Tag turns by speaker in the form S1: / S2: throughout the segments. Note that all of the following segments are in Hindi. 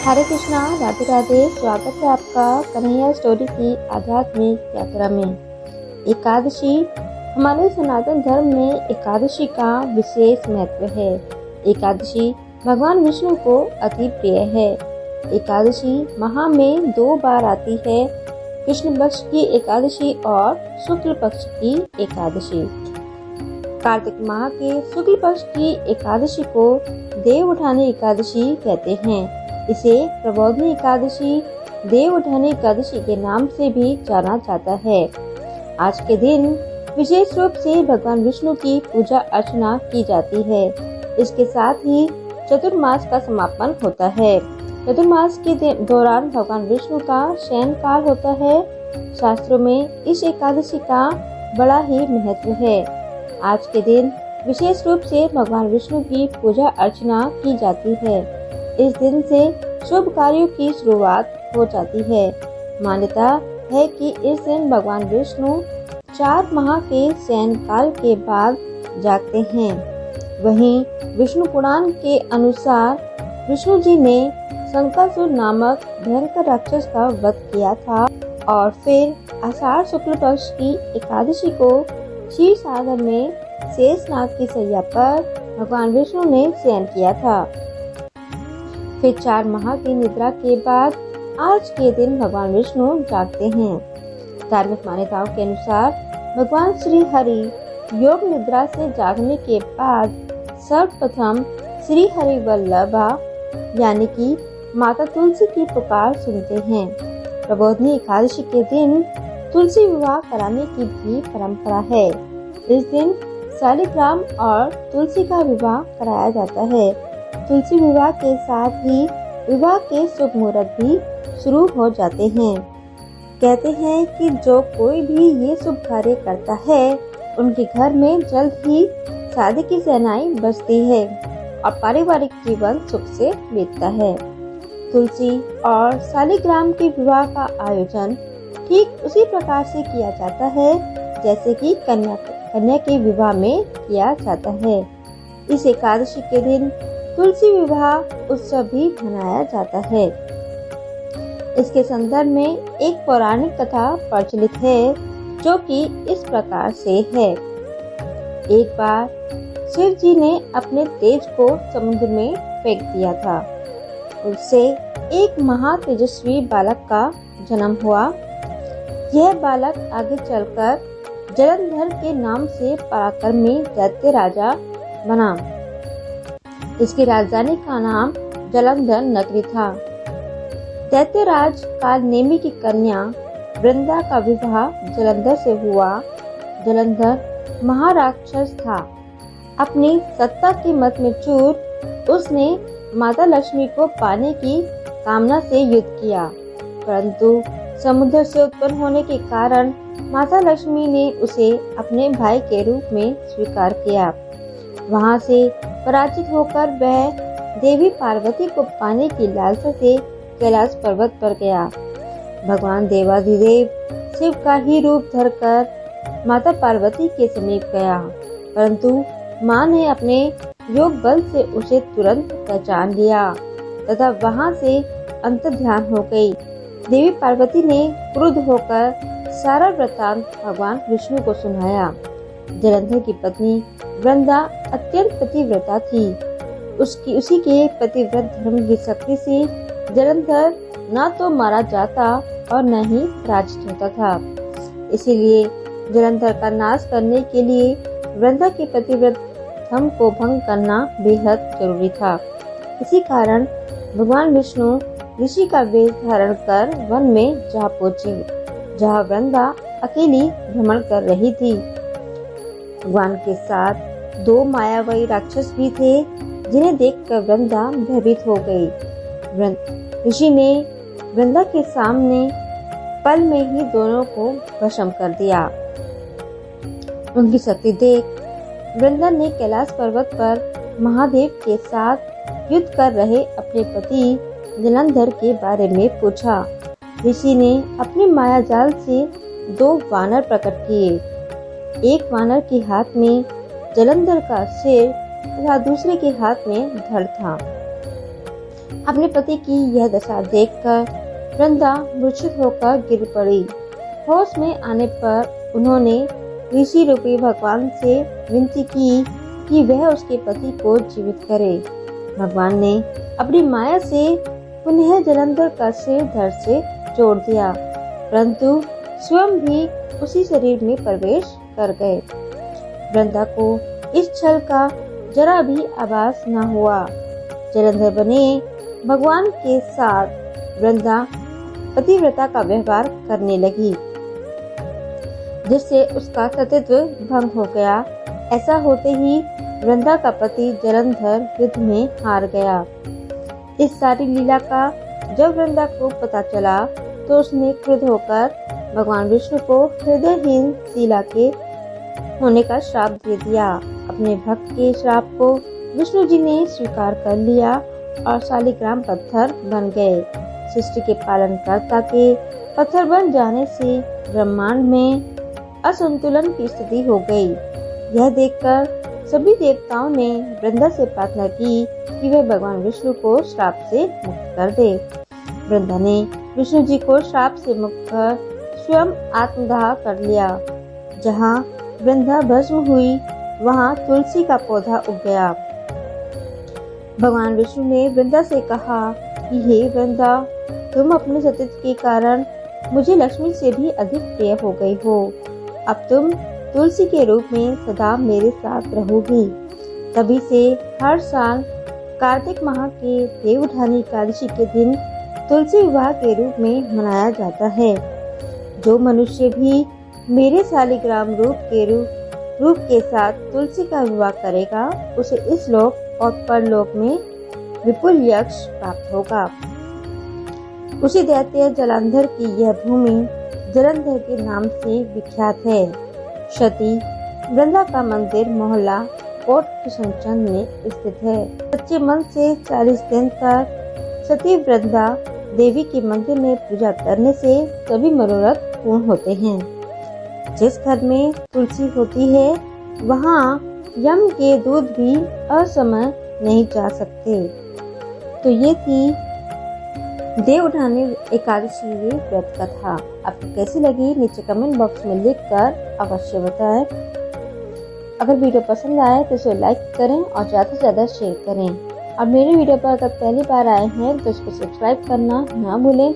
S1: हरे कृष्णा, राधे राधे। स्वागत है आपका कन्हैया स्टोरी की आध्यात्मिक यात्रा में। एकादशी हमारे सनातन धर्म में एकादशी का विशेष महत्व है। एकादशी भगवान विष्णु को अति प्रिय है। एकादशी माह में 2 बार आती है, कृष्ण पक्ष की एकादशी और शुक्ल पक्ष की एकादशी। कार्तिक माह के शुक्ल पक्ष की एकादशी को देव उठानी एकादशी कहते हैं। इसे प्रबोधनी एकादशी, देव उठानी एकादशी के नाम से भी जाना जाता है। आज के दिन विशेष रूप से भगवान विष्णु की पूजा अर्चना की जाती है। इसके साथ ही चतुर्मास का समापन होता है। चतुर्मास के दौरान भगवान विष्णु का शयन काल होता है। शास्त्रों में इस एकादशी का बड़ा ही महत्व है। आज के दिन विशेष रूप से भगवान विष्णु की पूजा अर्चना की जाती है। इस दिन से शुभ कार्यों की शुरुआत हो जाती है। मान्यता है कि इस दिन भगवान विष्णु 4 माह के शयन काल के बाद जागते हैं। वहीं विष्णु पुराण के अनुसार विष्णु जी ने शंकासुर नामक भयंकर राक्षस का वध किया था और फिर आषाढ़ शुक्ल पक्ष की एकादशी को क्षीर सागर में शेषनाग की शैया पर भगवान विष्णु ने शयन किया था। फिर 4 माह की निद्रा के बाद आज के दिन भगवान विष्णु जागते हैं। धार्मिक मान्यताओं के अनुसार भगवान श्री हरि योग निद्रा से जागने के बाद सर्वप्रथम श्री हरि वल्लभा यानी कि माता तुलसी की पुकार सुनते हैं। प्रबोधनी एकादशी के दिन तुलसी विवाह कराने की भी परंपरा है। इस दिन शालिग्राम और तुलसी का विवाह कराया जाता है। तुलसी विवाह के साथ ही विवाह के शुभ मुहूर्त भी शुरू हो जाते हैं। कहते हैं कि जो कोई भी ये शुभ कार्य करता है उनके घर में जल्द ही शादी की शहनाई बजती है और पारिवारिक जीवन सुख से बीतता है। तुलसी और शालिग्राम के विवाह का आयोजन ठीक उसी प्रकार से किया जाता है जैसे कि कन्या के विवाह में किया जाता है। इस एकादशी के दिन तुलसी विवाह उत्सव भी मनाया जाता है। इसके संदर्भ में एक पौराणिक कथा प्रचलित है जो कि इस प्रकार से है। एक बार शिव जी ने अपने तेज को समुद्र में फेंक दिया था। उससे एक महातेजस्वी बालक का जन्म हुआ। यह बालक आगे चलकर जलंधर के नाम से पराक्रमी दैत्य राजा बना। इसकी राजधानी का नाम जलंधर नगरी था। दैत्यराज कालनेमी की कन्या वृंदा का विवाह जलंधर से हुआ। जलंधर महाराक्षस था। अपनी सत्ता की मत में चूर उसने माता लक्ष्मी को पाने की कामना से युद्ध किया, परंतु समुद्र से उत्पन्न होने के कारण माता लक्ष्मी ने उसे अपने भाई के रूप में स्वीकार किया। वहां से पराजित होकर वह देवी पार्वती को पाने की लालसा से कैलाश पर्वत पर गया। भगवान देवाधिदेव शिव का ही रूप धरकर माता पार्वती के समीप गया, परंतु मां ने अपने योग बल से उसे तुरंत पहचान लिया तथा वहां से अंतर्ध्यान हो गई। देवी पार्वती ने क्रुद्ध होकर सारा वृत्तांत भगवान विष्णु को सुनाया। जलंधर की पत्नी वृंदा अत्यंत पतिव्रता थी। उसी के पतिव्रत धर्म की शक्ति से जलंधर न तो मारा जाता और न ही पराजित होता था। इसीलिए जलंधर का नाश करने के लिए वृंदा के पतिव्रत धर्म को भंग करना बेहद जरूरी था। इसी कारण भगवान विष्णु ऋषि का वेश धारण कर वन में जा पहुंचे, जहाँ वृंदा अकेली भ्रमण कर रही थी। भगवान के साथ 2 मायावी राक्षस भी थे, जिन्हें देखकर वृंदा भयभीत हो गई। ऋषि ने वृंदा के सामने पल में ही दोनों को भस्म कर दिया। उनकी शक्ति देख वृंदा ने कैलाश पर्वत पर महादेव के साथ युद्ध कर रहे अपने पति जलंधर के बारे में पूछा। ऋषि ने अपने माया जाल से 2 वानर प्रकट किए। एक वानर के हाथ में जलंधर का सिर तथा दूसरे के हाथ में धड़ था। अपने पति की यह दशा देखकर वृंदा मूर्छित होकर गिर पड़ी। होश में आने पर उन्होंने ऋषि रूपी भगवान से विनती की कि वह उसके पति को जीवित करे। भगवान ने अपनी माया से पुनः जलंधर का सिर धड़ से जोड़ दिया, परंतु स्वयं भी उसी शरीर में प्रवेश कर गए। वृंदा को इस छल का जरा भी आभास न हुआ। जलंधर बने भगवान के साथ वृंदा पतिव्रता का व्यवहार करने लगी, जिससे उसका सतीत्व भंग हो गया। ऐसा होते ही वृंदा का पति जलंधर युद्ध में हार गया। इस सारी लीला का जब वृंदा को पता चला तो उसने क्रुद्ध होकर भगवान विष्णु को हृदयहीन शीला के होने का श्राप दे दिया। अपने भक्त के श्राप को विष्णु जी ने स्वीकार कर लिया और शालिग्राम पत्थर बन गए। सृष्टि के पालनकर्ता के पत्थर बन जाने से ब्रह्मांड में असंतुलन की स्थिति हो गई। यह देखकर सभी देवताओं ने वृंदा से प्रार्थना की कि वे भगवान विष्णु को श्राप से मुक्त कर दे। वृंदा ने विष्णु जी को श्राप से मुक्त कर स्वयं आत्मदाह कर लिया। जहाँ वृंदा भस्म हुई वहाँ तुलसी का पौधा उग गया। भगवान विष्णु ने वृंदा से कहा कि हे वृंदा, तुम अपने सतीत्व के कारण मुझे लक्ष्मी से भी अधिक प्रिय हो गई हो। अब तुम तुलसी के रूप में सदा मेरे साथ रहोगी। तभी से हर साल कार्तिक माह के देवउठानी एकादशी के दिन तुलसी विवाह के रूप में मनाया जाता है। जो मनुष्य भी मेरे शालिग्राम रूप के साथ तुलसी का विवाह करेगा, उसे इस लोक और परलोक में विपुल यश प्राप्त होगा। उसी दैत्य जलंधर की यह भूमि जलंधर के नाम से विख्यात है। सती वृंदा का मंदिर मोहल्ला कोट किशनचंद में स्थित है। सच्चे मन से 40 दिन तक सती वृंदा देवी के मंदिर में पूजा करने से सभी मनोरथ पूर्ण होते हैं। जिस घर में तुलसी होती है वहाँ यम के दूत भी असमय नहीं जा सकते। तो ये थी देवउठानी एकादशी व्रत कथा। आपको कैसी लगी नीचे कमेंट बॉक्स में लिखकर अवश्य बताएं। अगर वीडियो पसंद आए तो इसे लाइक करें और ज़्यादा से ज़्यादा शेयर करें। और मेरे वीडियो पर अगर पहली बार आए हैं तो इसको सब्सक्राइब करना ना भूलें।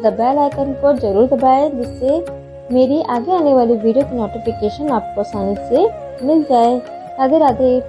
S1: द बेल आइकन को जरूर दबाएं, जिससे मेरी आगे आने वाली वीडियो की नोटिफिकेशन आपको आसानी से मिल जाए। राधे राधे।